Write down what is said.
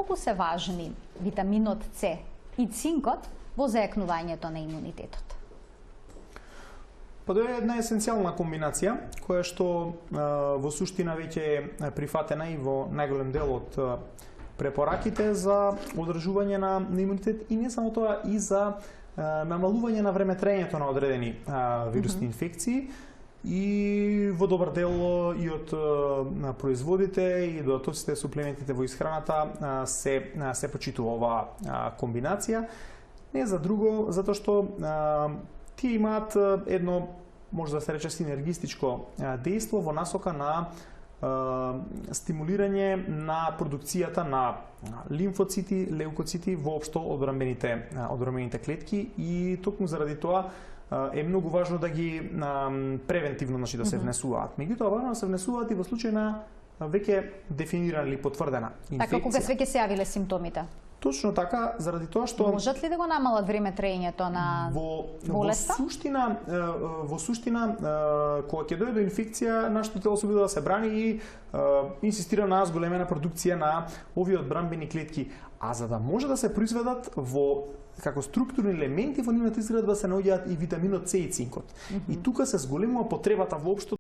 колку се важни витаминот С и цинкот во зајакнувањето на имунитетот? Па тоа е една есенцијална комбинација која што во суштина веќе е прифатена и во најголем дел од препораките за одржување на имунитет и не само тоа, и за намалување на времетраењето на одредени вирусни инфекции. И во добар дел и од производите и додатоците, суплементите во исхраната се почитува оваа комбинација. Не за друго, затоа што тие имаат едно, може да се рече, синергистичко дејство во насока на стимулирање на продукцијата на лимфоцити, леукоцити, воопшто одбранбените клетки, и токму заради тоа е многу важно да ги превентивно, значи, да се внесуваат. Меѓутоа, важно да се внесуваат и во случај на веќе дефинирана или потврдена инфекција. Така, кога веќе се јавиле симптомите? Точно така, заради тоа што можат ли да го намалат времетраењето на болеста? Во суштина, кога ќе дојде до инфекција, нашето тело се обидува да се брани и инсистира на зголемена продукција на овие одбранбени клетки. А за да може да се произведат како структурни елементи во нивната изградба се наоѓаат и витаминот С и цинкот. И тука се зголемува потребата воопшто